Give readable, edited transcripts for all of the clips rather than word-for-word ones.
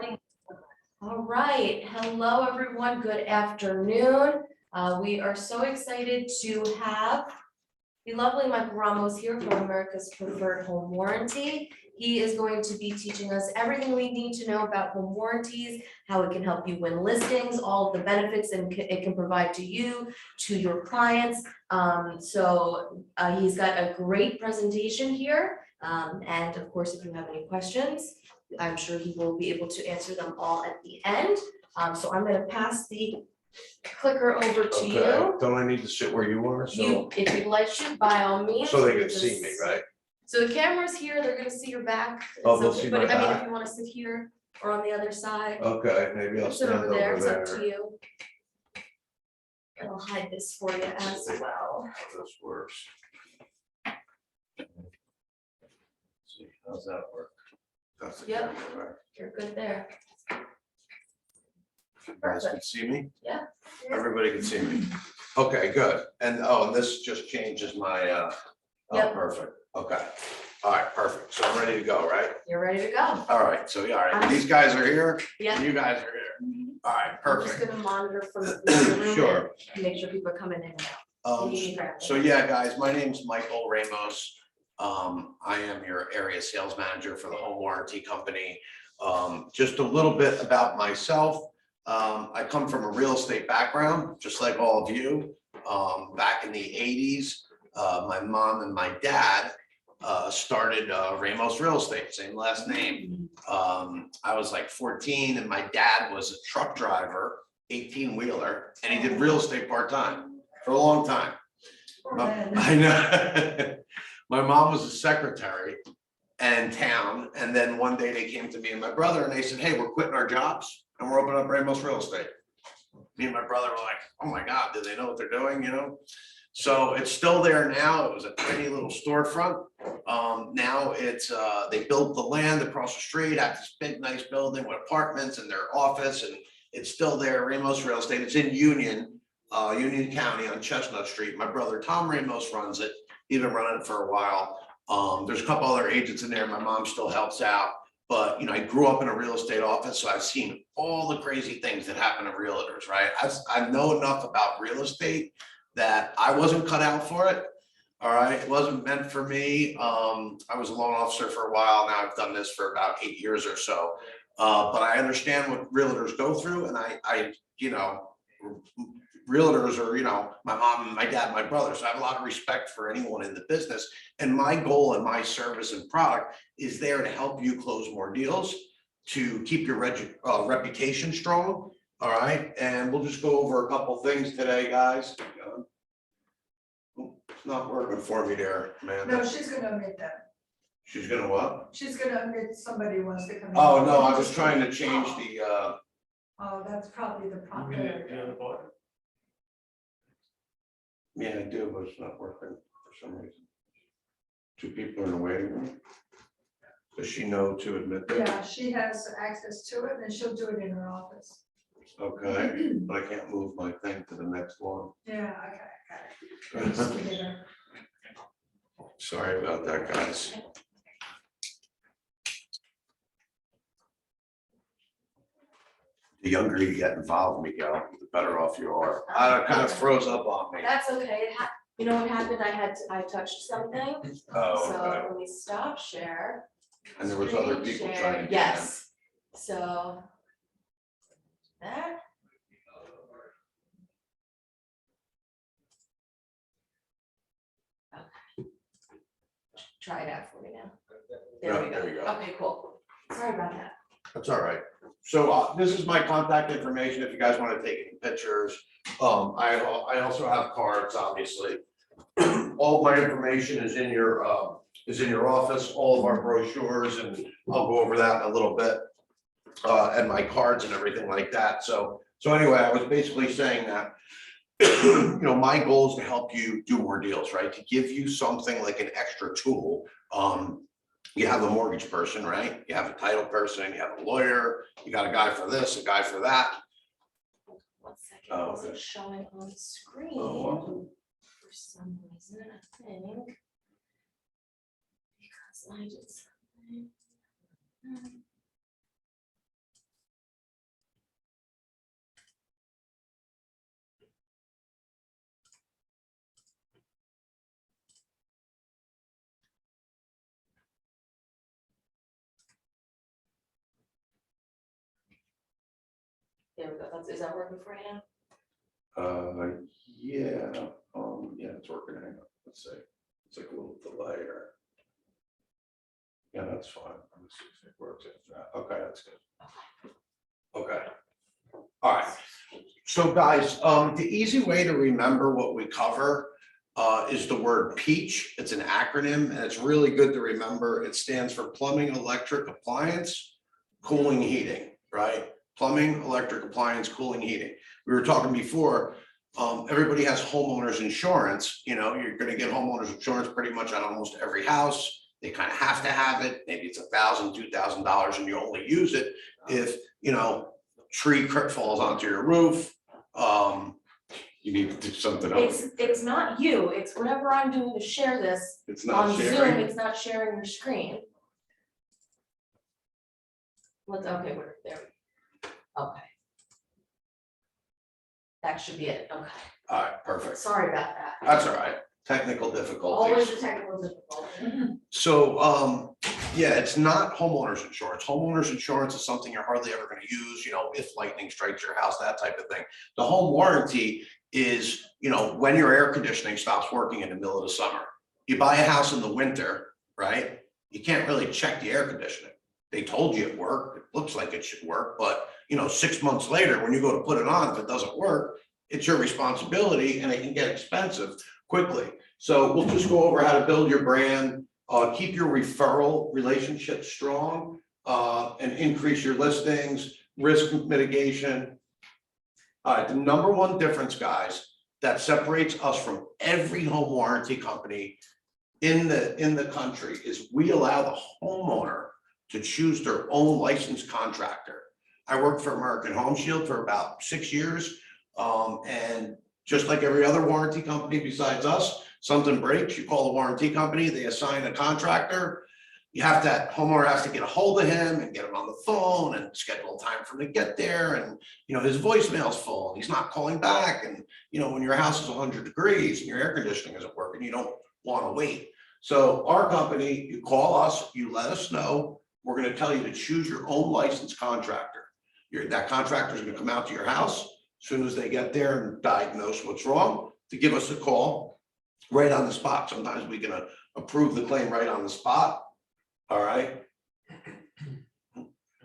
recording. All right, hello everyone, good afternoon. We are so excited to have the lovely Michael Ramos here from America's Preferred Home Warranty. He is going to be teaching us everything we need to know about home warranties, how it can help you win listings, all of the benefits it can provide to you, to your clients. He's got a great presentation here. And of course, if you have any questions, I'm sure he will be able to answer them all at the end. So I'm gonna pass the clicker over to you. Don't I need to sit where you are? You, if you'd like to, by all means. So they you can see me, right? So the camera's here, they're gonna see your back. Oh, It's they'll okay, see but my I mean, back? if you wanna sit here or on the other side, Okay, maybe I'll sit stand over there, over it's up there. to you. And I'll hide this for you as well. How this works. Let's see, how's that work? That's the Yep. camera, right? You're good there. You guys can see me? Yeah. Everybody can see me. Okay, good. And this just changes my Yep. perfect. Okay. All right, perfect. So I'm ready to go, right? You're ready to go. All right, so yeah, all right, these guys are here, Yeah. and you guys are here. All right, I'm just perfect. gonna monitor from the room. Sure. And make sure people are coming in and out. So yeah, guys, my name's Michael Ramos. I am your area sales manager for the home warranty company. Just a little bit about myself. I come from a real estate background, just like all of you. Back in the 80s, my mom and my dad started Ramos Real Estate, same last name. I was like 14 and my dad was a truck driver, 18-wheeler, and he did real estate part-time for a long time. I know. My mom was a secretary in town, and then one day they came to me and my brother and they said, hey, we're quitting our jobs and we're opening up Ramos Real Estate. Me and my brother were like, oh my God, do they know what they're doing, you know? So it's still there now. It was a tiny little storefront. Now it's, they built the land across the street, have this big, nice building with apartments and their office, and it's still there, Ramos Real Estate. It's in Union County on Chestnut Street. My brother, Tom Ramos, runs it. He's been running it for a while. There's a couple other agents in there. My mom still helps out. But, you know, I grew up in a real estate office, so I've seen all the crazy things that happen to realtors, right? I know enough about real estate that I wasn't cut out for it. All right, it wasn't meant for me. I was a loan officer for a while. Now I've done this for about 8 years or so. But I understand what realtors go through, and I you know, realtors are, you know, my mom and my dad, and my brother. So I have a lot of respect for anyone in the business. And my goal and my service and product is there to help you close more deals, to keep your reputation strong. All right, and we'll just go over a couple things today, guys. It's not working for me there, man. No, she's gonna admit that. She's gonna what? She's gonna admit somebody wants to come in. Oh, no, I was trying to change the, Oh, that's probably the problem. yeah, I do, but it's not working for some reason. Two people are in the waiting room. Does she know to admit that? Yeah, she has access to it and she'll do it in her office. Okay, but I can't move my thing to the next one. Yeah, okay, got it. Just forget her. Sorry about that, guys. The younger you get involved, Miguel, the better off you are. It kind of froze up on me. That's okay. You know what happened? I touched something. Oh, So okay. let me stop share. And there was other Screen people share. trying to get in. Yes. So that. Okay. Try it out for me now. There we go. There you go. Okay, cool. Sorry about that. That's all right. So this is my contact information if you guys want to take any pictures. I also have cards, obviously. All of my information is in your office, all of our brochures, and I'll go over that in a little bit. And my cards and everything like that. So anyway, I was basically saying that, you know, my goal is to help you do more deals, right? To give you something like an extra tool. You have a mortgage person, right? You have a title person, you have a lawyer, you got a guy for this, a guy for that. 1 second, Oh, it wasn't okay. showing on the screen Oh, for some reason, I think. Because I did something. There we go, is that working for you now? Yeah, it's working, hang on, let's see, it's like a little delay here. Yeah, that's fine, let me see if it works after that, okay, that's good. Okay. All right, so guys, the easy way to remember what we cover is the word PEACH. It's an acronym and it's really good to remember. It stands for plumbing, electric, appliance, cooling, heating, right? Plumbing, electric, appliance, cooling, heating. We were talking before, everybody has homeowners insurance. You know, you're gonna get homeowners insurance pretty much on almost every house. They kind of have to have it. Maybe it's $1,000, $2,000 and you only use it if, you know, tree falls onto your roof. You need to do something else. It's not you, it's whatever I'm doing to share this It's not on Zoom, sharing. it's not sharing your screen. Okay, we're there. Okay. That should be it, okay. All right, perfect. Sorry about that. That's all right. Technical difficulties. Always a technical difficulty. So, yeah, it's not homeowners insurance. Homeowners insurance is something you're hardly ever going to use, you know, if lightning strikes your house, that type of thing. The home warranty is, you know, when your air conditioning stops working in the middle of the summer. You buy a house in the winter, right? You can't really check the air conditioning. They told you it worked. It looks like it should work, but you know, 6 months later, when you go to put it on, if it doesn't work, it's your responsibility and it can get expensive quickly. So we'll just go over how to build your brand, keep your referral relationship strong, and increase your listings, risk mitigation. All right, the number one difference, guys, that separates us from every home warranty company in the country is we allow the homeowner to choose their own licensed contractor. I worked for American Home Shield for about 6 years. And just like every other warranty company besides us, something breaks, you call the warranty company, they assign a contractor. That homeowner has to get a hold of him and get him on the phone and schedule time for him to get there. And, you know, his voicemail's full and he's not calling back. And, you know, when your house is 100 degrees and your air conditioning isn't working, you don't want to wait. So our company, you call us, you let us know, we're going to tell you to choose your own licensed contractor. That contractor is going to come out to your house as soon as they get there and diagnose what's wrong, to give us a call right on the spot. Sometimes we can approve the claim right on the spot. All right.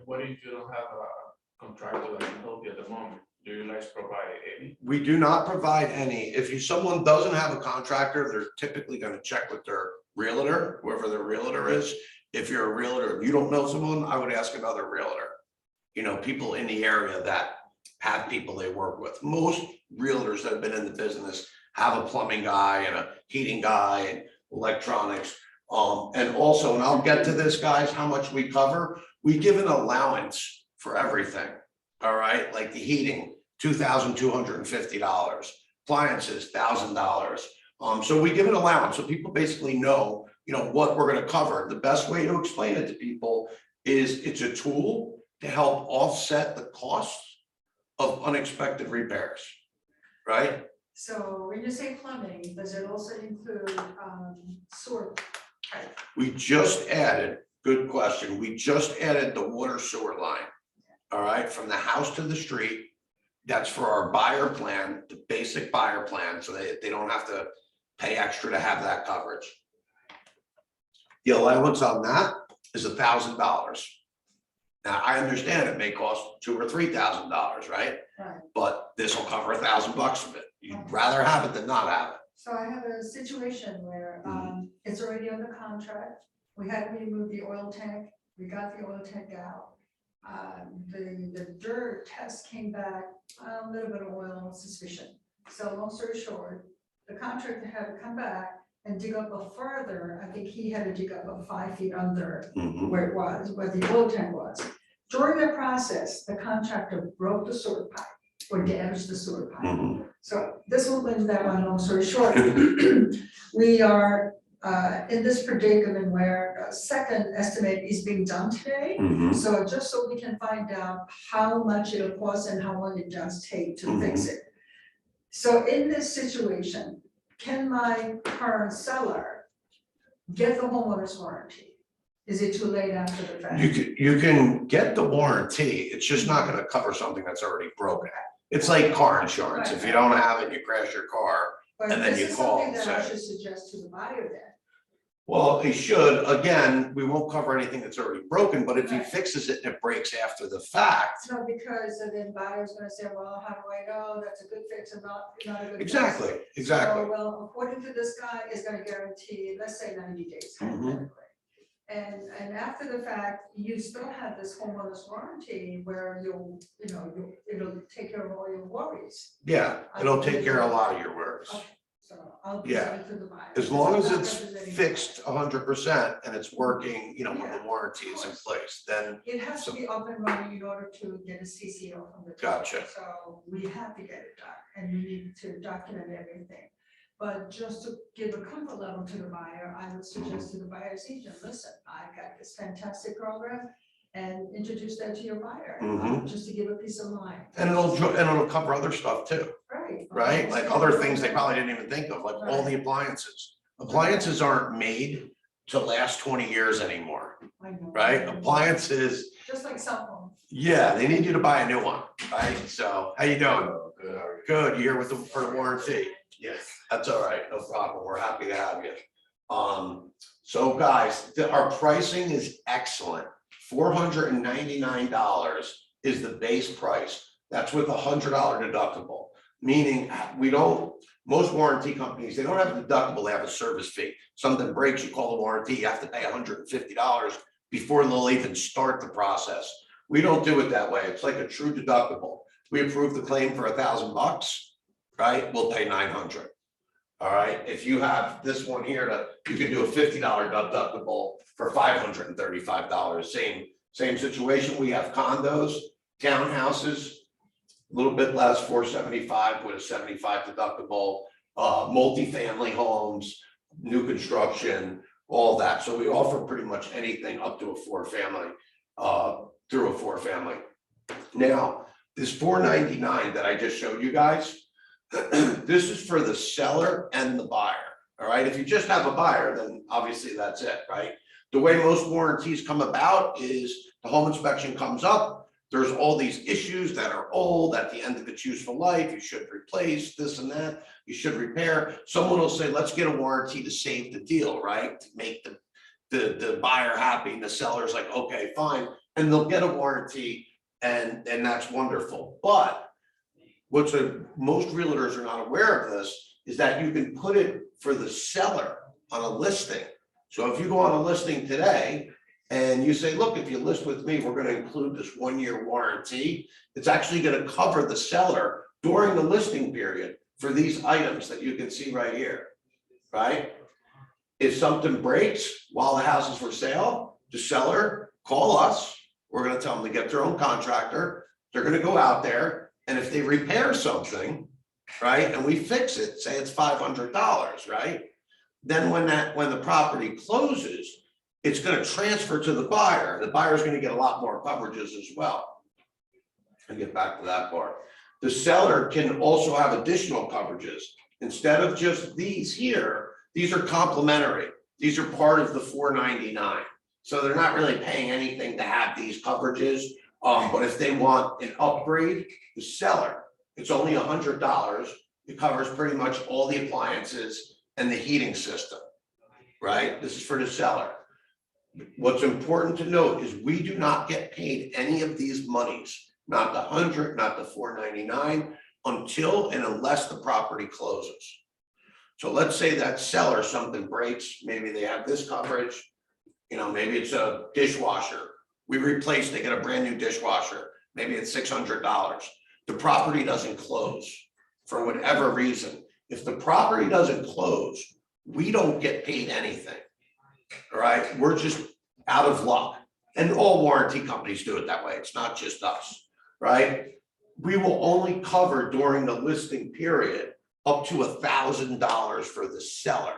What if you don't have a contractor that can help you at the moment? Do you guys provide any? We do not provide any. If someone doesn't have a contractor, they're typically going to check with their realtor, whoever their realtor is. If you're a realtor, if you don't know someone, I would ask another realtor. You know, people in the area that have people they work with. Most realtors that have been in the business have a plumbing guy and a heating guy and electronics. And also, and I'll get to this, guys, how much we cover. We give an allowance for everything. All right, like the heating, $2,250, appliances, $1,000. So we give an allowance, so people basically know, you know, what we're going to cover. The best way to explain it to people is it's a tool to help offset the costs of unexpected repairs, right? So when you say plumbing, does it also include sewer pipe? We just added, good question, we just added the water sewer line, all right, from the house to the street. That's for our buyer plan, the basic buyer plan, so they don't have to pay extra to have that coverage. The allowance on that is $1,000. Now, I understand it may cost $2,000 or $3,000, right? Right. But this will cover $1,000 of it. You'd rather have it than not have it. So I have a situation where it's already under contract. We had to remove the oil tank. We got the oil tank out. The dirt test came back, a little bit of oil suspicion. So long story short, the contractor had to come back and dig up a further, I think he had to dig up 5 feet under where it was, where the oil tank was. During the process, the contractor broke the sewer pipe or damaged the sewer pipe. So this will bring that one long story short. We are in this predicament where a second estimate is being done today. So just so we can find out how much it'll cost and how long it does take to fix it. So in this situation, can my current seller get the homeowner's warranty? Is it too late after the fact? You can get the warranty, it's just not gonna cover something that's already broken. It's like car insurance, if you don't have it, you crash your car. But and then this you is call something and that I say- should suggest to the buyer then. Well, he should, again, we won't cover anything that's already broken, but if he Right. fixes it and it breaks after the fact. No, because then buyer's gonna say, well, how do I know that's a good fix and not a good fix? Exactly, So, well, according to this guy, is gonna guarantee, let's say 90 days. Mhm. hypothetically. And after the fact, you still have this homeowner's warranty where it'll take care of all your worries. Yeah, it'll take care of a lot of your worries. Okay, so I'll Yeah. present it to the buyer. As long as I'm not it's representing the fixed buyer. 100% and it's working, when the Yeah, warranty is in place, then, It has to be up and running in order to get a CCO from the. town. Gotcha. So we have to get it done and we need to document everything. But just to give a comfort level to the buyer, I would suggest to the buyer's agent, listen, I got this fantastic program and introduce that to your buyer, just to give a peace of mind. and it'll cover other stuff too, Right. right? Like other things they probably didn't even think of, like all the appliances. Appliances aren't made to last 20 years anymore, I know. right? Appliances, Just like cell phones. yeah, they need you to buy a new one, right? So, how you doing? Good, how are you? Good, you here with for the warranty? Yes. That's all right, no problem, we're happy to have you. So guys, our pricing is excellent. $499 is the base price. That's with $100 deductible, meaning most warranty companies, they don't have a deductible, they have a service fee. Something breaks, you call the warranty, you have to pay $150 before they'll even start the process. We don't do it that way, it's like a true deductible. We approve the claim for $1,000, right? We'll pay 900. All right, if you have this one here, you can do a $50 deductible for $535. Same situation. We have condos, townhouses, a little bit less, 475 with a 75 deductible, multifamily homes, new construction, all that. So we offer pretty much anything up to a 4-family, through a 4-family. Now, this $499 that I just showed you guys, this is for the seller and the buyer, all right? If you just have a buyer, then obviously that's it, right? The way most warranties come about is the home inspection comes up, there's all these issues that are old, at the end of its useful life, you should replace this and that, you should repair. Someone will say, let's get a warranty to save the deal, right? To make the buyer happy, and the seller's like, okay, fine, and they'll get a warranty, and that's wonderful. But most realtors are not aware of this, is that you can put it for the seller on a listing. So if you go on a listing today and you say, look, if you list with me, we're gonna include this 1-year warranty. It's actually gonna cover the seller during the listing period for these items that you can see right here, right? If something breaks while the house is for sale, the seller, call us. We're gonna tell them to get their own contractor. They're gonna go out there. And if they repair something, right, and we fix it, say it's $500, right? Then when the property closes, it's gonna transfer to the buyer. The buyer's gonna get a lot more coverages as well. I'll get back to that part. The seller can also have additional coverages. Instead of just these here, these are complementary. These are part of the $499. So they're not really paying anything to have these coverages. But if they want an upgrade, the seller, it's only $100. It covers pretty much all the appliances and the heating system, right? This is for the seller. What's important to note is we do not get paid any of these monies, not the 100, not the $499, until and unless the property closes. So let's say that seller, something breaks, maybe they have this coverage, maybe it's a dishwasher. We replace, they get a brand new dishwasher, maybe it's $600. The property doesn't close for whatever reason. If the property doesn't close, we don't get paid anything. All right, we're just out of luck. And all warranty companies do it that way. It's not just us, right? We will only cover during the listing period up to $1,000 for the seller,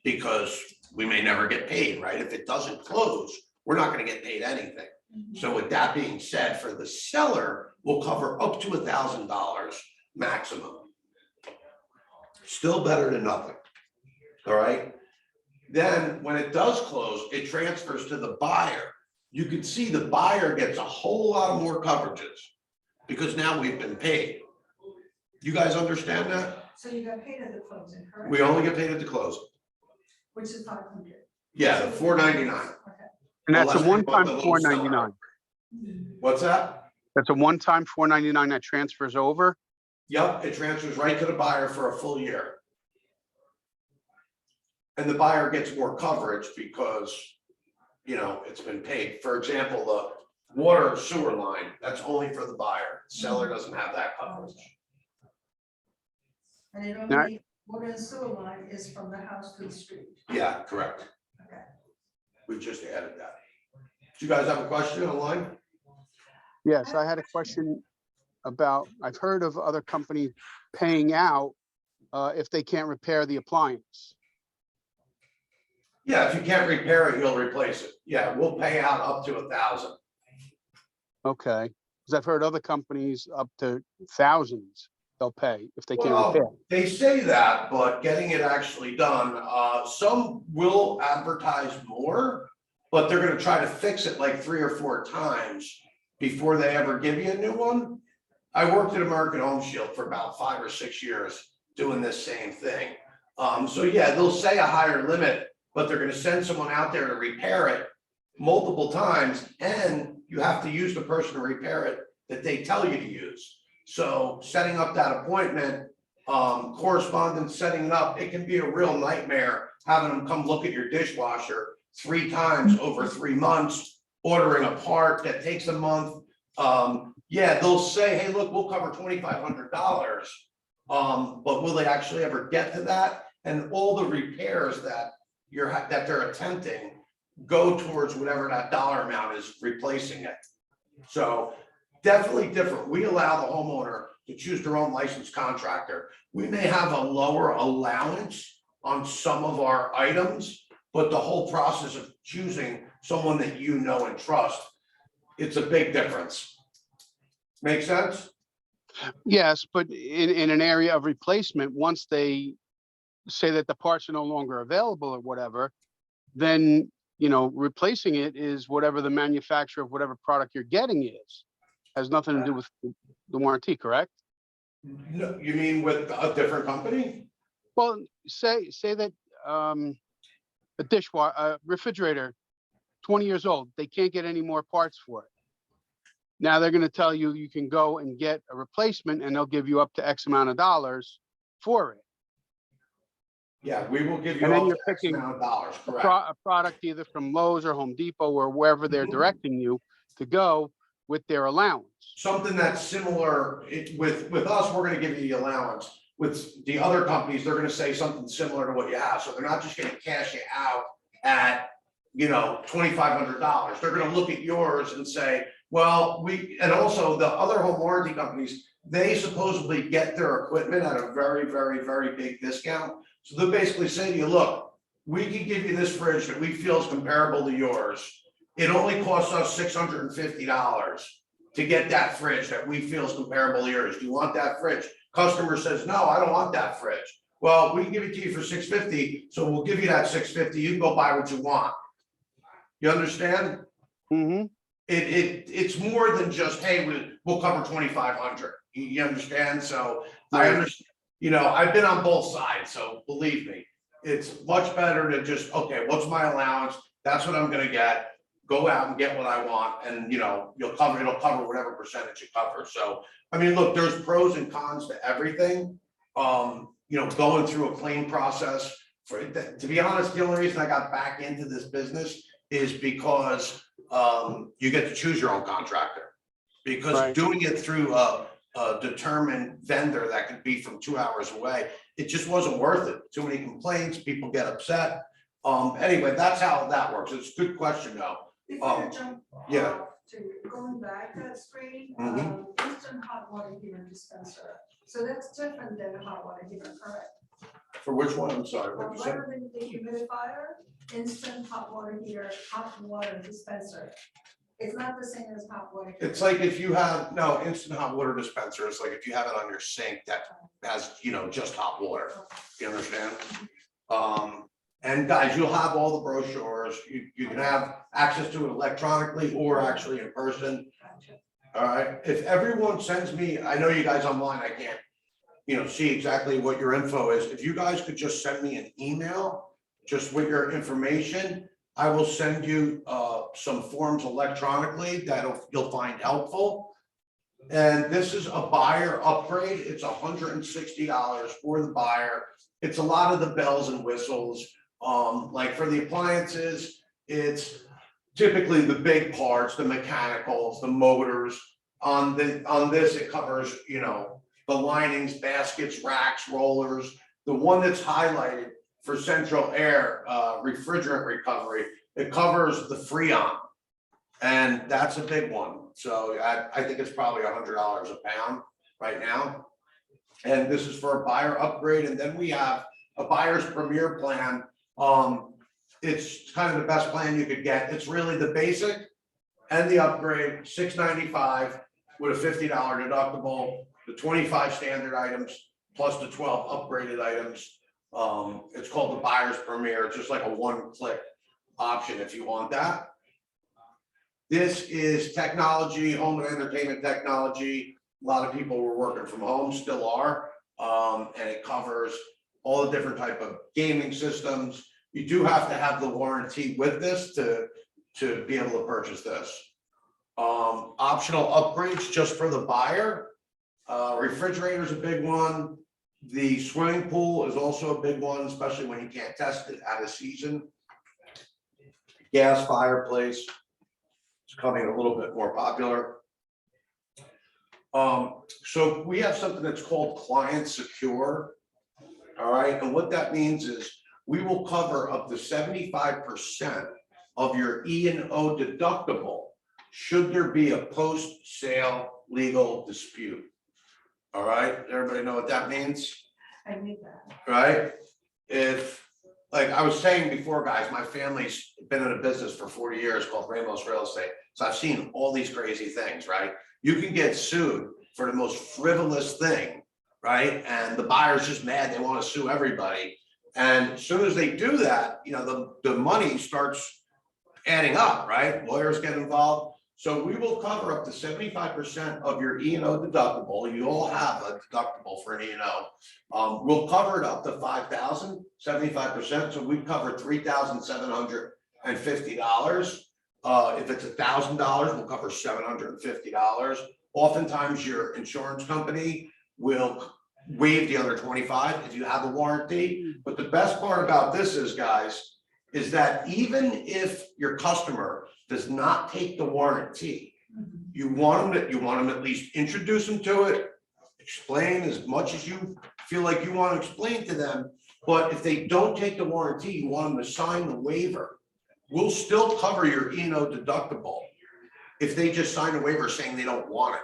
because we may never get paid, right? If it doesn't close, we're not gonna get paid anything. So with that being said, for the seller, we'll cover up to $1,000 maximum. Still better than nothing, all right? Then when it does close, it transfers to the buyer. You can see the buyer gets a whole lot of more coverages because now we've been paid. You guys understand that? So you got paid at the closing, correct? We only get paid at the close. Which is 500. Yeah, the $4.99. Okay. And that's a Unless we want one-time the little seller. $4.99. What's that? That's a one-time $4.99 that transfers over. Yep, it transfers right to the buyer for a full year. And the buyer gets more coverage because, you know, it's been paid. For example, the water sewer line, that's only for the buyer. Seller doesn't have that coverage. And it Now- only, water and sewer line is from the house to the street. Yeah, correct. Okay. We just added that. Do you guys have a question online? Yes, I had a question about, I've heard of other companies paying out if they can't repair the appliance. Yeah, if you can't repair it, you'll replace it. Yeah, we'll pay out up to 1,000. Okay, because I've heard other companies up to thousands they'll pay if they can't repair. Well, they say that, but getting it actually done, some will advertise more, but they're gonna try to fix it like 3 or 4 times before they ever give you a new one. I worked at American Home Shield for about 5 or 6 years doing this same thing. So yeah, they'll say a higher limit, but they're gonna send someone out there to repair it multiple times, and you have to use the person to repair it that they tell you to use. So setting up that appointment, correspondence, setting it up, it can be a real nightmare, having them come look at your dishwasher 3 times over 3 months, ordering a part that takes a month. Yeah, they'll say, hey, look, we'll cover $2,500. But will they actually ever get to that? And all the repairs that they're attempting go towards whatever that dollar amount is replacing it. So definitely different. We allow the homeowner to choose their own licensed contractor. We may have a lower allowance on some of our items, but the whole process of choosing someone that you know and trust, it's a big difference. Make sense? Yes, but in an area of replacement, once they say that the parts are no longer available or whatever, then, you know, replacing it is whatever the manufacturer of whatever product you're getting is. Has nothing to do with the warranty, correct? No, you mean with a different company? Well, say that a refrigerator, 20 years old, they can't get any more parts for it. Now they're gonna tell you, you can go and get a replacement and they'll give you up to X amount of dollars for it. Yeah, we will give you And then up you're to X picking amount of dollars, A correct? product either from Lowe's or Home Depot or wherever they're Mhm. directing you to go with their allowance. Something that's similar, with us, we're gonna give you the allowance. With the other companies, they're gonna say something similar to what you have, so they're not just gonna cash you out at, you know, $2,500. They're gonna look at yours and say, well, and also the other home warranty companies, they supposedly get their equipment at a very, very, very big discount. So they'll basically say to you, look, we can give you this fridge that we feel is comparable to yours. It only costs us $650 to get that fridge that we feel is comparable to yours. Do you want that fridge? Customer says, no, I don't want that fridge. Well, we can give it to you for $650, so we'll give you that $650. You can go buy what you want. You understand? Mm-hmm. It's more than just, hey, we'll cover 2,500. You understand? So I Right. understand, you know, I've been on both sides, so believe me, it's much better to just, okay, what's my allowance? That's what I'm gonna get. Go out and get what I want, and you know, it'll cover whatever percentage it covers. So, I mean, look, there's pros and cons to everything. You know, going through a claim process to be honest, the only reason I got back into this business is because you get to choose your own contractor. Because Right. doing it through a determined vendor that could be from 2 hours away, it just wasn't worth it. Too many complaints, people get upset. Anyway, that's how that works. It's a good question though. Before you jump yeah. off to going back that screen, Mhm. instant hot water heater dispenser. So that's different than a hot water heater, correct? For which one? I'm sorry, what you said? Rather than the humidifier, instant hot water heater, hot water dispenser. It's not the same as hot water. heater. It's like if you have, no, instant hot water dispenser, it's like if you have it on your sink that has, you know, just hot water. You understand? And guys, you'll have all the brochures. You can have access to it electronically or actually in person. Gotcha. All right, if everyone sends me, I know you guys online, I can't, see exactly what your info is. If you guys could just send me an email, just with your information, I will send you some forms electronically that you'll find helpful. And this is a buyer upgrade. It's $160 for the buyer. It's a lot of the bells and whistles. Like for the appliances, it's typically the big parts, the mechanicals, the motors. On this, it covers, the linings, baskets, racks, rollers. The one that's highlighted for central air, refrigerant recovery, it covers the Freon. And that's a big one. So I think it's probably $100 a pound right now. And this is for a buyer upgrade. And then we have a buyer's premier plan. It's kind of the best plan you could get. It's really the basic and the upgrade, $695 with a $50 deductible, the 25 standard items plus the 12 upgraded items. It's called the buyer's premier. It's just like a one-click option if you want that. This is technology, home and entertainment technology. A lot of people were working from home, still are. And it covers all the different type of gaming systems. You do have to have the warranty with this to be able to purchase this. Optional upgrades just for the buyer. Refrigerator is a big one. The swimming pool is also a big one, especially when you can't test it out of season. Gas fireplace is coming a little bit more popular. So we have something that's called Client Secure. All right, and what that means is we will cover up to 75% of your E&O deductible should there be a post-sale legal dispute. All right, everybody know what that means? I need that. Right? If, like I was saying before, guys, my family's been in a business for 40 years called Ramos Real Estate. So I've seen all these crazy things, right? You can get sued for the most frivolous thing, right? And the buyer's just mad, they want to sue everybody. And as soon as they do that, the money starts adding up, right? Lawyers get involved. So we will cover up to 75% of your E&O deductible. You all have a deductible for an E&O. We'll cover it up to $5,000, 75%. So we cover $3,750. If it's $1,000, we'll cover $750. Oftentimes your insurance company will waive the other 25 if you have a warranty. But the best part about this is, guys, is that even if your customer does not take the warranty, you want them to at least introduce them to it, explain as much as you feel like you want to explain to them. But if they don't take the warranty, you want them to sign the waiver. We'll still cover your E&O deductible if they just sign a waiver saying they don't want it.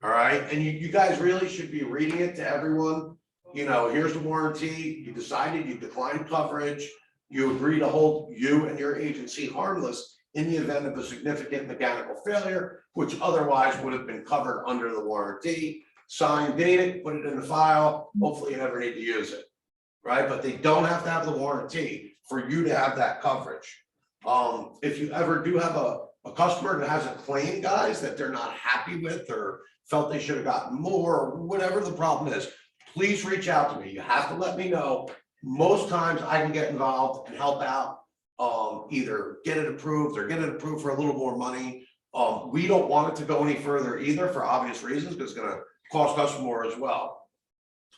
All right, and you guys really should be reading it to everyone. Here's the warranty. You decided you declined coverage. You agree to hold you and your agency harmless in the event of a significant mechanical failure, which otherwise would have been covered under the warranty. Sign, date it, put it in the file. Hopefully you never need to use it, right? But they don't have to have the warranty for you to have that coverage. If you ever do have a customer that has a claim, guys, that they're not happy with or felt they should have gotten more, or whatever the problem is, please reach out to me. You have to let me know. Most times I can get involved and help out, either get it approved or get it approved for a little more money. We don't want it to go any further either for obvious reasons, because it's going to cost us more as well.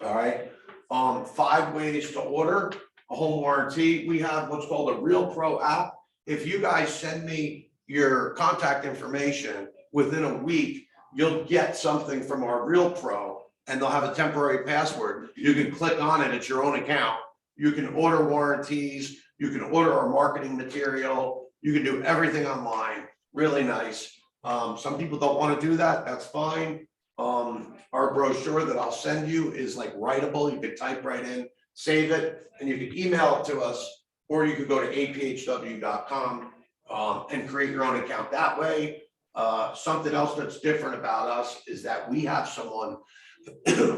All right. 5 ways to order a home warranty. We have what's called a Real Pro app. If you guys send me your contact information within a week, you'll get something from our Real Pro, and they'll have a temporary password. You can click on it, it's your own account. You can order warranties, you can order our marketing material, you can do everything online. Really nice. Some people don't want to do that, that's fine. Our brochure that I'll send you is like writable. You can type right in, save it, and you can email it to us, or you could go to aphw.com and create your own account that way. Something else that's different about us is that we have someone,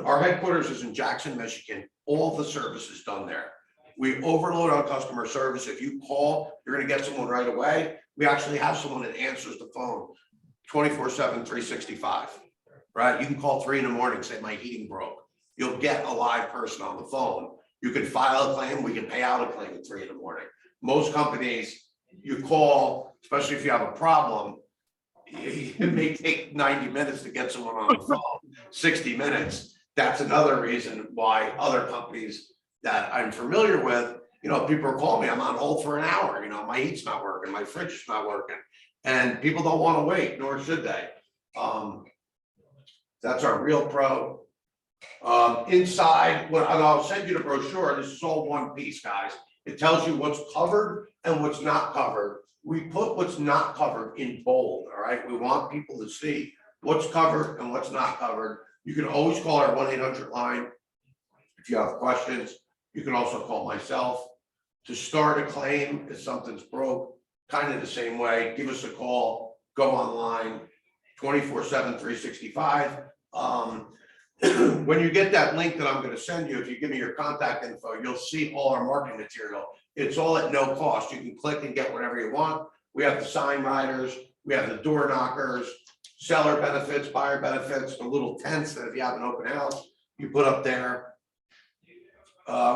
our headquarters is in Jackson, Michigan. All the service is done there. We overload on customer service. If you call, you're gonna get someone right away. We actually have someone that answers the phone 24/7, 365. Right? You can call 3 in the morning, say my heating broke. You'll get a live person on the phone. You can file a claim, we can pay out a claim at 3 in the morning. Most companies, you call, especially if you have a problem, it may take 90 minutes to get someone on the phone, 60 minutes. That's another reason why other companies that I'm familiar with, people are calling me, I'm on hold for an hour, my heat's not working, my fridge is not working. And people don't want to wait, nor should they. That's our Real Pro. Inside, and I'll send you the brochure. This is all one piece, guys. It tells you what's covered and what's not covered. We put what's not covered in bold, all right? We want people to see what's covered and what's not covered. You can always call our 1-800 line if you have questions. You can also call myself. To start a claim if something's broke, kind of the same way, give us a call, go online, 24/7, 365. When you get that link that I'm going to send you, if you give me your contact info, you'll see all our marketing material. It's all at no cost. You can click and get whatever you want. We have the sign writers, we have the door knockers, seller benefits, buyer benefits, the little tents that if you have an open house, you put up there.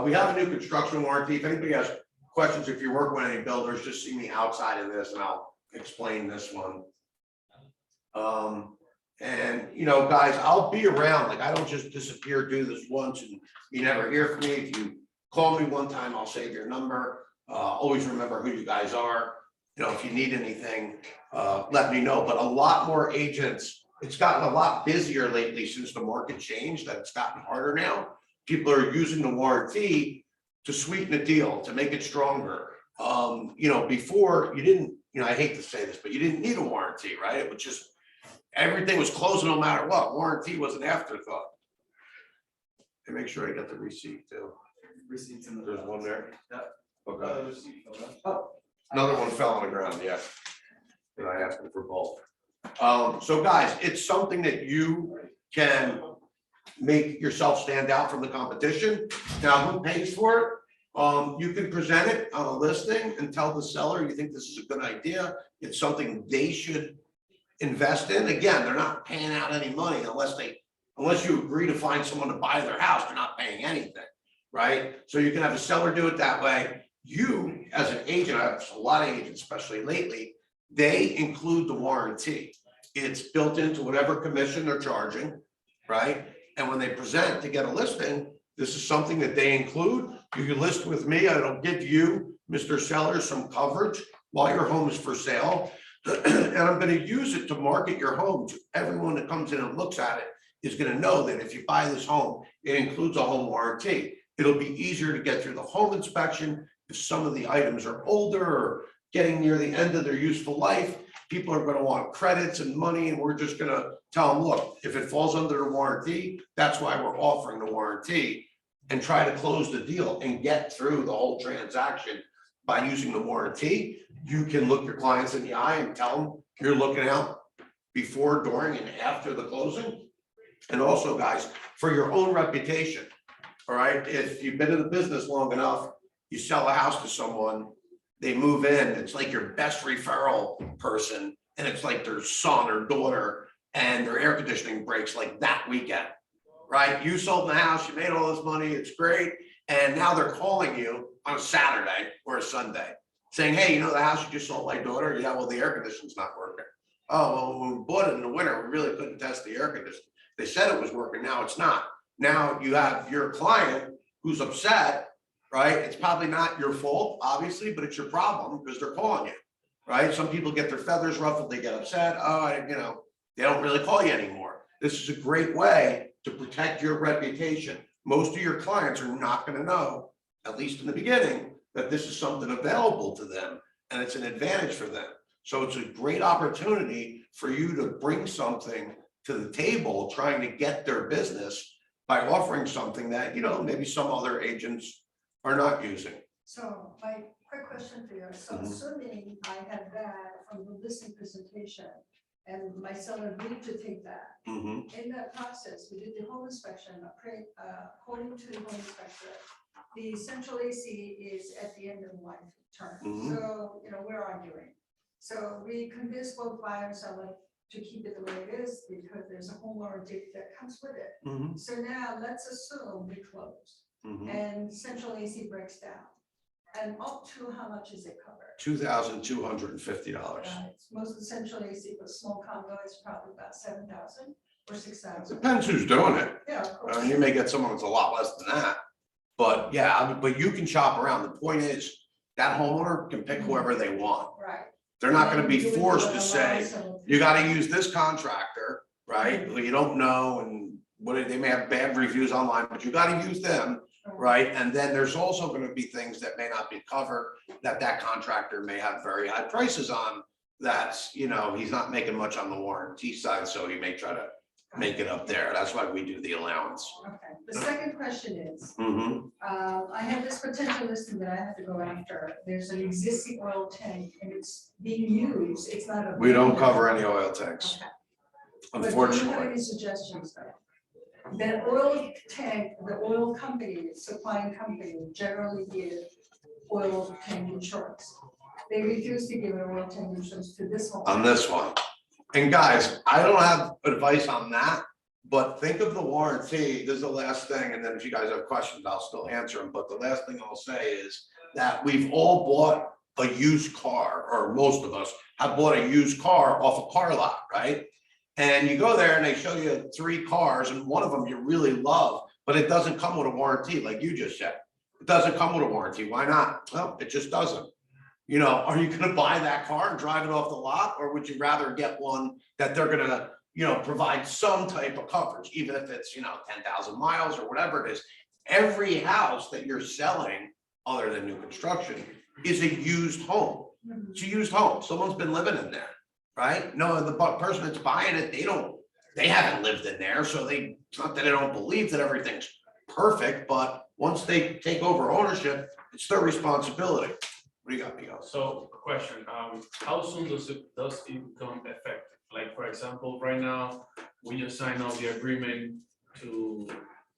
We have a new construction warranty. If anybody has questions, if you're working with any builders, just see me outside of this and I'll explain this one. And guys, I'll be around. Like, I don't just disappear, do this once and you never hear from me. If you call me one time, I'll save your number. Always remember who you guys are. If you need anything, let me know. But a lot more agents, it's gotten a lot busier lately since the market changed, that it's gotten harder now. People are using the warranty to sweeten the deal, to make it stronger. Before you didn't, I hate to say this, but you didn't need a warranty, right? It was just, everything was closing no matter what. Warranty was an afterthought. And make sure I get the receipt too. Receipts in the. There's one there. Yeah. Okay. Oh. Another one fell on the ground, yeah. And I asked them for both. So guys, it's something that you can make yourself stand out from the competition. Now, who pays for it? You can present it on a listing and tell the seller you think this is a good idea. It's something they should invest in. Again, they're not paying out any money unless you agree to find someone to buy their house, they're not paying anything, right? So you can have a seller do it that way. You, as an agent, I have a lot of agents, especially lately, they include the warranty. It's built into whatever commission they're charging, right? And when they present to get a listing, this is something that they include. You can list with me, it'll give you, Mr. Seller, some coverage while your home is for sale. And I'm going to use it to market your home to everyone that comes in and looks at it is going to know that if you buy this home, it includes a home warranty. It'll be easier to get through the home inspection. If some of the items are older or getting near the end of their useful life, people are going to want credits and money, and we're just going to tell them, look, if it falls under the warranty, that's why we're offering the warranty, and try to close the deal and get through the whole transaction by using the warranty. You can look your clients in the eye and tell them you're looking out before, during, and after the closing. And also, guys, for your own reputation, all right? If you've been in the business long enough, you sell a house to someone, they move in, it's like your best referral person, and it's like their son or daughter, and their air conditioning breaks like that weekend, right? You sold the house, you made all this money, it's great, and now they're calling you on a Saturday or a Sunday, saying, hey, the house you just sold my daughter? Yeah, well, the air conditioning's not working. Oh, well, when we bought it in the winter, we really couldn't test the air conditioning. They said it was working, now it's not. Now you have your client who's upset, right? It's probably not your fault, obviously, but it's your problem because they're calling you, right? Some people get their feathers ruffled, they get upset. Oh, they don't really call you anymore. This is a great way to protect your reputation. Most of your clients are not going to know, at least in the beginning, that this is something available to them and it's an advantage for them. So it's a great opportunity for you to bring something to the table, trying to get their business by offering something that, maybe some other agents are not using. So my quick question for you, so assuming I had that from the listing presentation and my seller agreed to take that, in that process, we did the home inspection, according to the home inspector, the central AC is at the end of the life term. Mhm. So, we're arguing. So we convinced both buyer and seller to keep it the way it is because there's a home warranty that comes with it. Mhm, So now let's assume we close mhm. and central AC breaks down. And up to how much is it covered? $2,250. Most of the central AC for small condo is probably about 7,000 or 6,000. Depends who's doing it. Yeah, of course. You may get someone that's a lot less than that. But yeah, but you can shop around. The point is, that homeowner can pick whoever they want. Right. They're not gonna be And do it forced for to a say, lot, so- you gotta use this contractor, right? Who you don't know, and they may have bad reviews online, but you gotta use them, right? And then there's also gonna be things that may not be covered, that contractor may have very high prices on. That's, he's not making much on the warranty side, so he may try to make it up there. That's why we do the allowance. Okay, the second question is, Mhm. I have this potential listing that I have to go after. There's an existing oil tank and it's being used, it's not a. We don't cover any oil tanks, Okay. But do you have unfortunately. any suggestions though? That oil tank, the oil company, supplying company generally give oil tank insurance. They refuse to give an oil tank insurance to this one. On this one. And guys, I don't have advice on that, but think of the warranty. This is the last thing, and then if you guys have questions, I'll still answer them. But the last thing I'll say is that we've all bought a used car, or most of us have bought a used car off a car lot, right? And you go there and they show you 3 cars, and one of them you really love, but it doesn't come with a warranty, like you just said. It doesn't come with a warranty. Why not? Well, it just doesn't. Are you gonna buy that car and drive it off the lot, or would you rather get one that they're gonna, provide some type of coverage, even if it's, 10,000 miles or whatever it is? Every house that you're selling, other than new construction, is a used home. It's a used home. Someone's been living in there, right? No, the person that's buying it, they haven't lived in there, so it's not that they don't believe that everything's perfect, but once they take over ownership, it's their responsibility. What do you got, Miguel? So, question, how soon does it become effective? Like, for example, right now, we just signed off the agreement to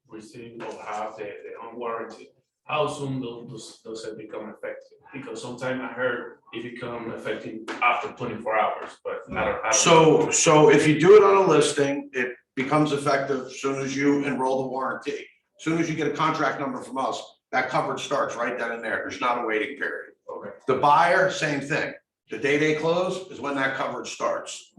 receive or have the home warranty. How soon does it become effective? Because sometimes I heard it become effective after 24 hours, but I don't know. So if you do it on a listing, it becomes effective as soon as you enroll the warranty. As soon as you get a contract number from us, that coverage starts right then and there. There's not a waiting period. Okay. The buyer, same thing. The day they close is when that coverage starts.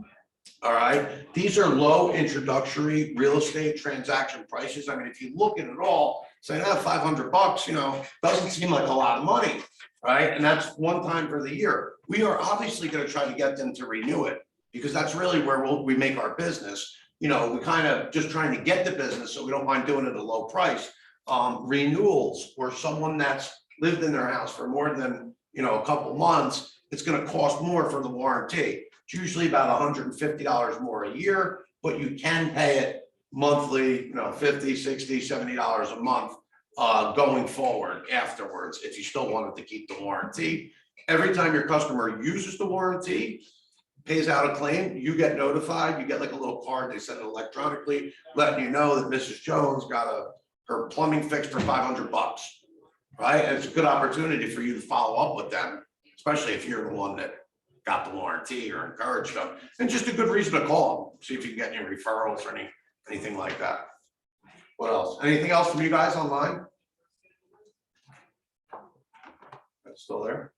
All right, these are low introductory real estate transaction prices. I mean, if you look at it all, saying that $500, doesn't seem like a lot of money, right? And that's one time for the year. We are obviously going to try to get them to renew it, because that's really where we make our business. We kind of just trying to get the business, so we don't mind doing it at a low price. Renewals, or someone that's lived in their house for more than a couple months, it's going to cost more for the warranty. It's usually about $150 more a year, but you can pay it monthly, $50, $60, $70 a month going forward afterwards, if you still wanted to keep the warranty. Every time your customer uses the warranty, pays out a claim, you get notified. You get like a little card, they send it electronically, letting you know that Mrs. Jones got her plumbing fixed for $500, right? And it's a good opportunity for you to follow up with them, especially if you're the one that got the warranty or encouraged them. And just a good reason to call them, see if you can get any referrals or anything like that. What else? Anything else from you guys online? That's still there?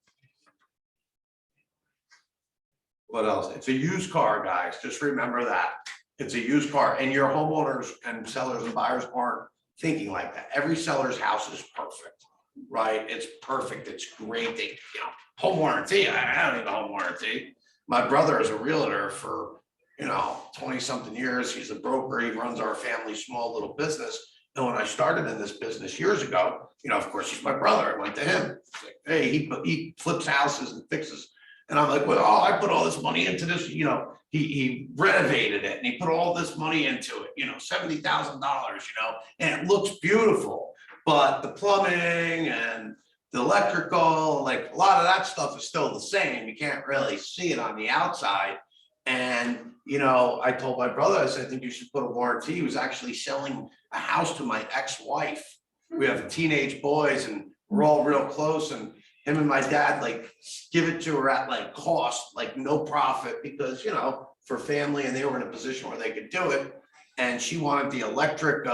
What else? It's a used car, guys. Just remember that. It's a used car, and your homeowners and sellers and buyers aren't thinking like that. Every seller's house is perfect, right? It's perfect. It's great. Home warranty. I don't need a home warranty. My brother is a realtor for 20 something years. He's a broker. He runs our family small little business. And when I started in this business years ago, of course, he's my brother. I went to him. It's like, hey, he flips houses and fixes. And I'm like, well, I put all this money into this. He renovated it and he put all this money into it. $70,000. And it looks beautiful. But the plumbing and the electrical, like a lot of that stuff is still the same. You can't really see it on the outside. And, I told my brother, I said, I think you should put a warranty. He was actually selling a house to my ex-wife. we have teenage boys and we're all real close, and him and my dad like give it to her at like cost, like no profit, because, you know, for family, and they were in a position where they could do it. And she wanted the electric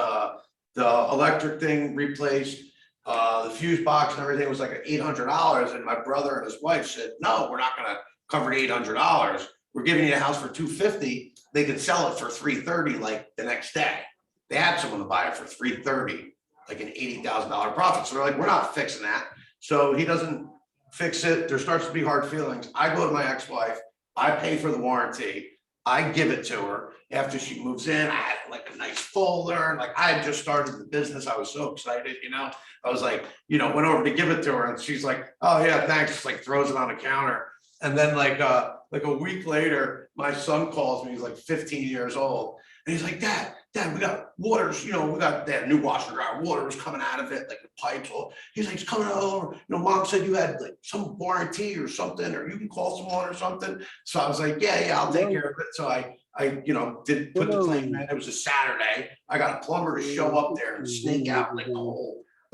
thing replaced, the fuse box and everything was like $800. And my brother and his wife said, no, we're not gonna cover $800. We're giving you the house for $250. They could sell it for $330 like the next day. They had someone to buy it for $330, like an $80,000 profit. So they're like, we're not fixing that. So he doesn't fix it. There starts to be hard feelings. I go to my ex-wife, I pay for the warranty. I give it to her after she moves in. I had like a nice folder, and like I had just started the business. I was so excited, you know. I was like, you know, went over to give it to her, and she's like, oh yeah, thanks. Just like throws it on the counter. And then like a week later, my son calls me. He's like 15 years old, and he's like, Dad, we got waters. You know, we got that new washer and dryer. Water was coming out of it, like the pipes. He's like, it's coming out over. You know, Mom said you had like some warranty or something, or you can call someone or something. So I was like, yeah, I'll take care of it. So I you know, did put the claim in. It was a Saturday. I got a plumber to show up there and snake out like the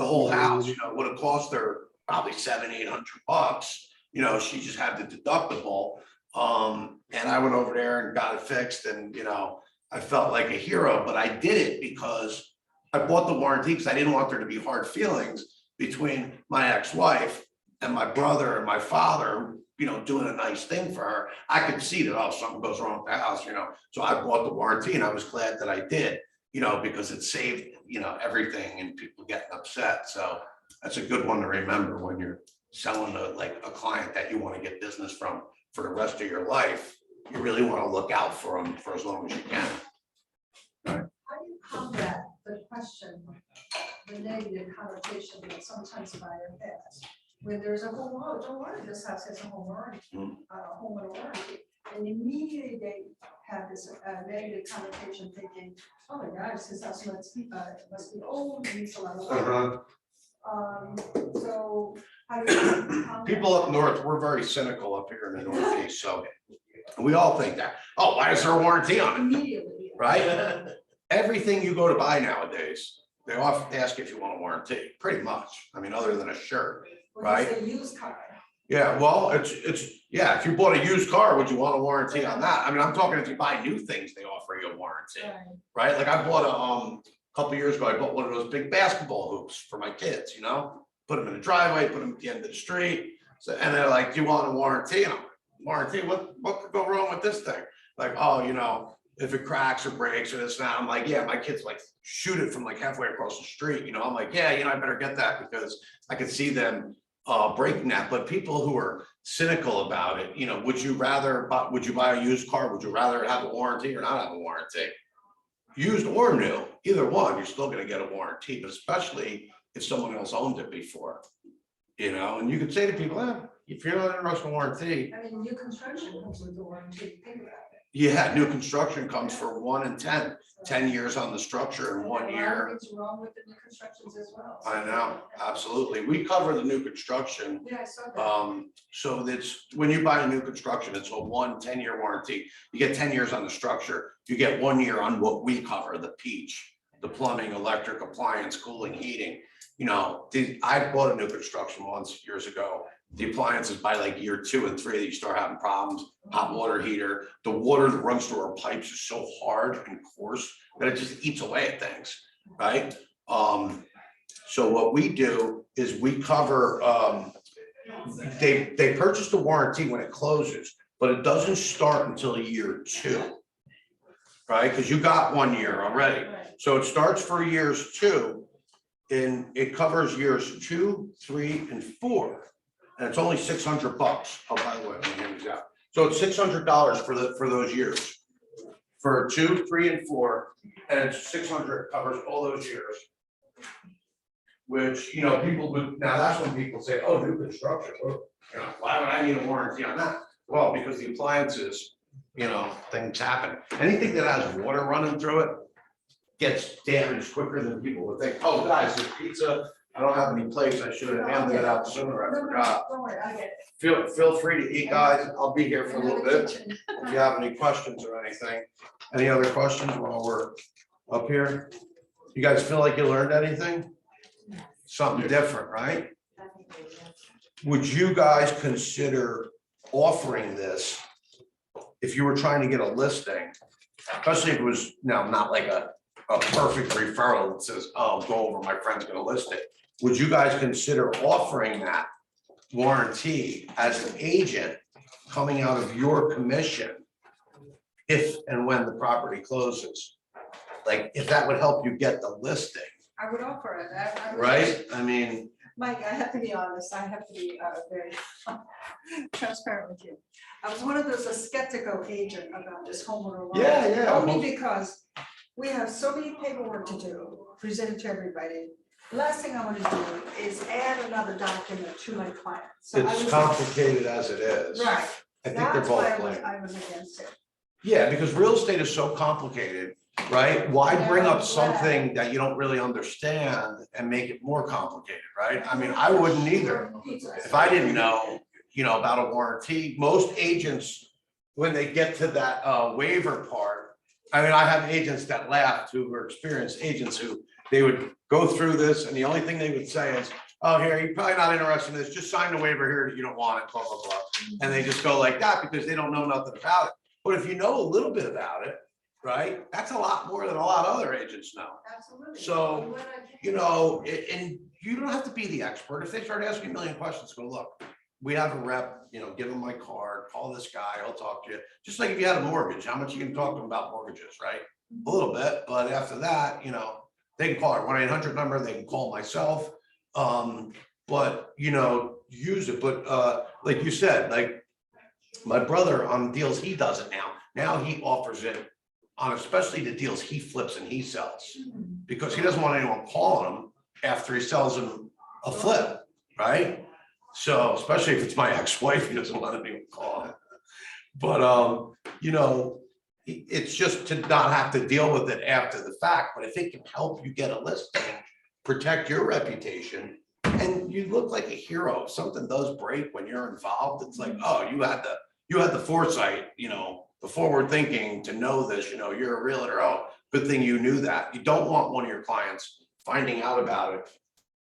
whole house. You know, would have cost her probably $700-800. You know, she just had the deductible. And I went over there and got it fixed, and you know, I felt like a hero, but I did it because I bought the warranty because I didn't want there to be hard feelings between my ex-wife and my brother and my father, you know, doing a nice thing for her. I could see that, oh, something goes wrong with the house, you know, so I bought the warranty, and I was glad that I did, you know, because it saved, you know, everything and people getting upset. So that's a good one to remember when you're selling to like a client that you want to get business from for the rest of your life. You really want to look out for them for as long as you can. How do you combat the question, the negative connotation that sometimes a buyer has? When there's a home, oh, don't worry, this house has a home warranty, homeowner warranty. And immediately they have this negative connotation thinking, oh my gosh, this house must be old, needs a lot of work. So how do you combat People up north, we're very cynical up here in the Northeast, so we all think that, oh, why is there a warranty on it, immediately? right? Everything you go to buy nowadays, they often ask if you want a warranty, pretty much. I mean, other than a shirt. Or just a used car? Yeah, well, it's, yeah, if you bought a used car, would you want a warranty on that? I mean, I'm talking if you buy new things, they offer you a warranty, right? Like I bought a couple years ago, I bought one of those big basketball hoops for my kids, you know? Put them in the driveway, put them at the end of the street. So, and they're like, do you want a warranty? And I'm like, warranty, what could go wrong with this thing? Like, oh, you know, if it cracks or breaks or this and that. I'm like, yeah, my kids like shoot it from like halfway across the street, you know? I'm like, yeah, you know, I better get that because I could see them breaking that. But people who are cynical about it, you know, would you buy a used car? Would you rather have a warranty or not have a warranty? Used or new, either one, you're still gonna get a warranty, but especially if someone else owned it before, you know, and you could say to people, if you're not interested in warranty. I mean, new construction comes with the warranty, think about it. Yeah, new construction comes for 1 in 10 years on the structure in 1 year. What's wrong with the new constructions as well? I know, absolutely. We cover the new construction. Yeah, I saw that. So that's, when you buy a new construction, it's a 10-year warranty. You get 10 years on the structure. You get 1 year on what we cover, the peach, the plumbing, electric, appliance, cooling, heating. You know, I bought a new construction once years ago. The appliances by like year 2 and 3, that you start having problems. Hot water heater, the water that runs through our pipes is so hard and coarse that it just eats away at things, right? So what we do is we cover, they purchase the warranty when it closes, but it doesn't start until year 2, right? Because you got 1 year already. So it starts for years 2, and it covers years 2, 3, and 4. And it's only $600. Oh, by the way, let me hand these out. So it's $600 for those years. For 2, 3, and 4, and it's $600, covers all those years. Which, you know, people would, now that's when people say, oh, new construction, well, you know, why would I need a warranty on that? Well, because the appliances, you know, things happen. Anything that has water running through it gets damaged quicker than people would think. Oh, guys, this pizza, I don't have any plates, I should have handed it out sooner, I forgot. Don't worry, I get it. Feel free to eat, guys. I'll be here for a little bit. If you have any questions or anything. Any other questions while we're up here? You guys feel like you learned anything? something different, right? Would you guys consider offering this if you were trying to get a listing? Especially if it was, now, not like a perfect referral that says, oh, go over, my friend's gonna list it. Would you guys consider offering that warranty as an agent coming out of your commission if and when the property closes? Like, if that would help you get the listing, I would offer it. I would- right? I mean, Mike, I have to be honest, I have to be very transparent with you. I was one of those, a skeptical agent about this homeowner loan. Yeah. Only because we have so many paperwork to do, present it to everybody. Last thing I want to do is add another document to my client. So I it's was- complicated as it is. Right, I think they're that's why both playing. I was against it. Yeah, because real estate is so complicated, right? Why bring Yeah, up something that you don't really understand and make it more complicated, right? I mean, I wouldn't either. If I didn't know, about a warranty, most agents, when they get to that waiver part, I mean, I have agents that laughed who were experienced agents who they would go through this and the only thing they would say is, oh, here, you're probably not interested in this, just sign the waiver here that you don't want it, blah, blah, blah. And they just go like that because they don't know nothing about it. But if you know a little bit about it, right, that's a lot more than a lot of other agents know. Absolutely. So, When I came- And you don't have to be the expert. If they start asking a million questions, go, look, we have a rep, give them my card, call this guy, he'll talk to you. Just like if you had a mortgage, how much you can talk to them about mortgages, right? A little bit, but after that, they can call our 1-800 number, they can call myself. But, use it. But like you said, like my brother on deals, he does it now. Now he offers it on especially the deals he flips and he sells. Because he doesn't want anyone calling him after he sells him a flip, right? So especially if it's my ex-wife, he doesn't want anyone calling. But it's just to not have to deal with it after the fact. But if it can help you get a listing, protect your reputation, and you look like a hero. If something does break when you're involved, it's like, oh, you had the foresight, the forward thinking to know this, you're a realtor. Oh, good thing you knew that. You don't want one of your clients finding out about it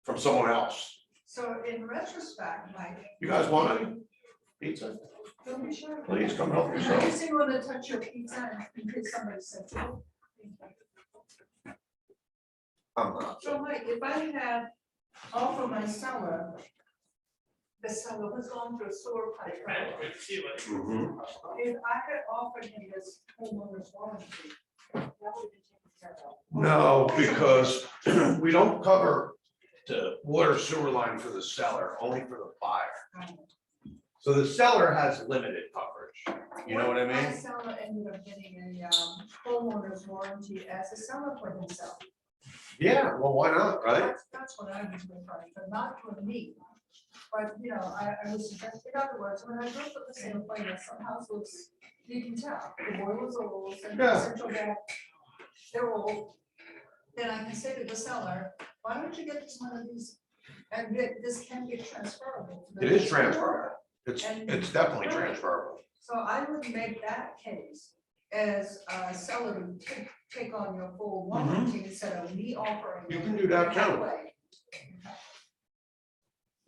from someone else. So in retrospect, Mike. You guys want any pizza? Don't be sure. Please come help I yourself. just didn't want to touch your pizza in case somebody said. "Oh." I'm not. So Mike, if I had offered my seller, the seller was going through a sewer pipe. Right? Mhm. If I had offered him this homeowner's warranty, that would have been taken care of. No, because we don't cover the water sewer line for the seller, only for the buyer. So the seller has limited coverage. You know what I My mean? seller ended up getting a homeowner's warranty as a seller for himself. Yeah, well, why not, right? That's what I was referring to, not for me. But, I was suggesting, in other words, when I looked at the same place, some houses, you can tell, the boilers are old, and the Yeah. central gas, they're old. Then I can say to the seller, why don't you get this one of these, and this can be transferable. to the It is next transferable. owner. It's definitely transferable. So I would make that case as a seller to take on your full warranty instead of me offering. You it can do that too. way.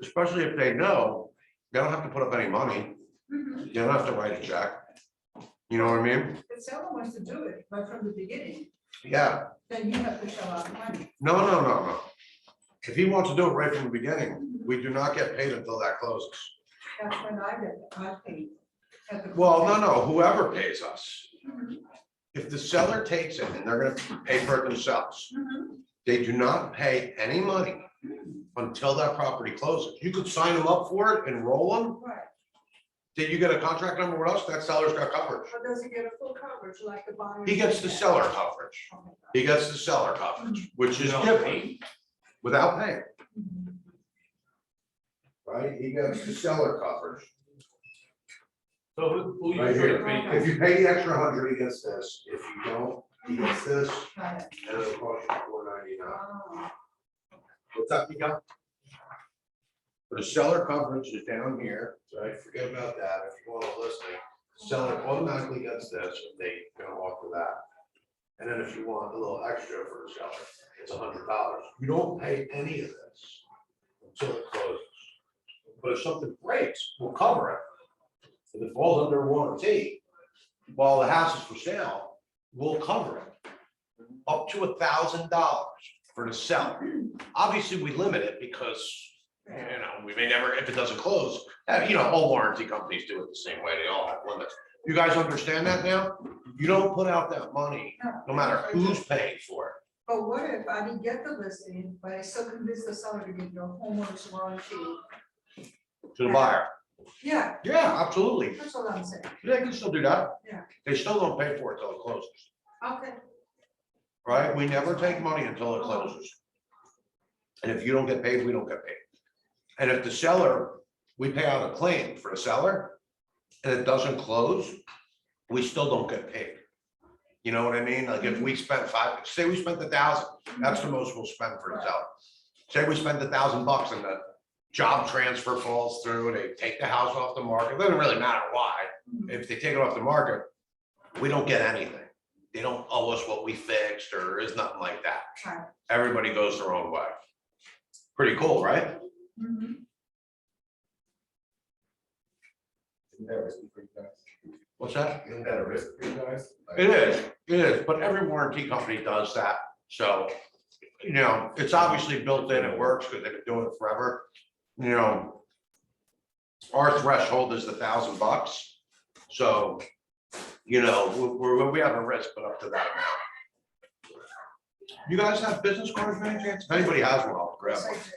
Especially if they know, they don't have to put up any money. Mhm. You don't have to write a check. You know what I mean? If someone wants to do it, but from the beginning, Yeah. then you have to shell out money. No. If he wants to do it right from the beginning, we do not get paid until that closes. That's when I did, it. I paid. at the- Well, no, whoever pays us. Mhm. If the seller takes it and they're gonna pay for it themselves, Mhm. they do not pay any money until that property closes. You could sign them up for it, enroll them. Right, Did you get a contract number with us? That seller's got coverage. but does he get a full coverage like the buyer? He gets the seller coverage. Okay. He gets the seller coverage, which is Without different, without paying, Mhm. right? He gets the seller coverage. So who Right usually here. pays? If you pay the extra 100, he gets this. If you don't, he gets this, Right. and it'll cost you $4.99. Oh. What's up, you got? The seller coverage is down here, right? Forget about that. If you want a listing, seller automatically gets this if they gonna offer that. And then if you want a little extra for the seller, it's $100. You don't pay any of this until it closes. But if something breaks, we'll cover it. If it falls under warranty, while the house is for sale, we'll cover it. Up to $1,000 for the seller. Obviously, we limit it because, we may never, if it doesn't close, all warranty companies do it the same way. They all have limits. You guys understand that now? You don't put out that money, no matter who's paying for it. But what if I didn't get the listing, but I still convince the seller to give you a homeowner's warranty? To the buyer. Yeah, Yeah, absolutely. that's what I'm saying. They can still do that. Yeah. They still don't pay for it till it closes, Okay. right? We never take money until it closes. And if you don't get paid, we don't get paid. And if the seller, we pay out a claim for the seller and it doesn't close, we still don't get paid. You know what I mean? Like if we spent say we spent $1,000, that's the most we'll spend for the seller. Say we spent $1,000 and the job transfer falls through, they take the house off the market, it doesn't really matter why. If they take it off the market, we don't get anything. They don't owe us what we fixed or there is nothing like that. Right. Everybody goes their own way. Pretty cool, right? Mhm. Isn't that risky for you guys? What's that? Isn't that a risk for you guys? It is, but every warranty company does that, so, it's obviously built in, it works, because they've been doing it forever. Our threshold is $1,000, so, we have a risk, but up to that amount. You guys have business cards, by any chance? If anybody has one, I'll grab Yes, I one. did.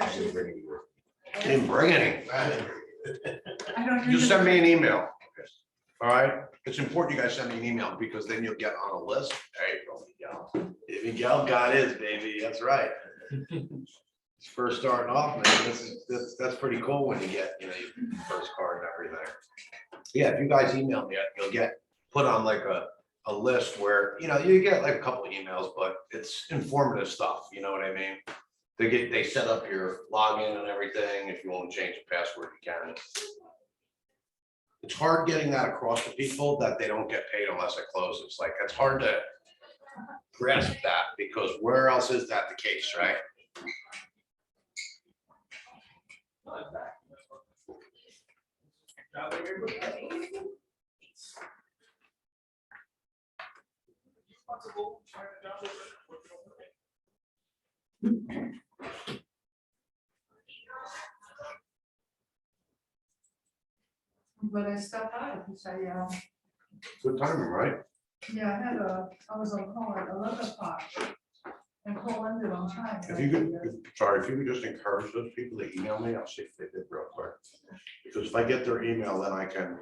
I actually, Didn't bring any. I don't. You send me an email. All right, it's important you guys send me an email because then you'll get on a list. There you go, Miguel. Miguel got his, baby, that's right. First starting off, man, that's pretty cool when you get, your first card and everything. Yeah, if you guys email me, you'll get put on like a list where, you get like a couple of emails, but it's informative stuff, you know what I mean? They set up your login and everything. If you want to change the password, you can. It's hard getting that across to people that they don't get paid unless it closes. Like, it's hard to grasp that because where else is that the case, right? But I stepped out, because Good timing, right? I was on call at 11 o'clock. And call ended on time. If you could just encourage those people to email me, I'll see if they did real quick. Because if I get their email, then I can,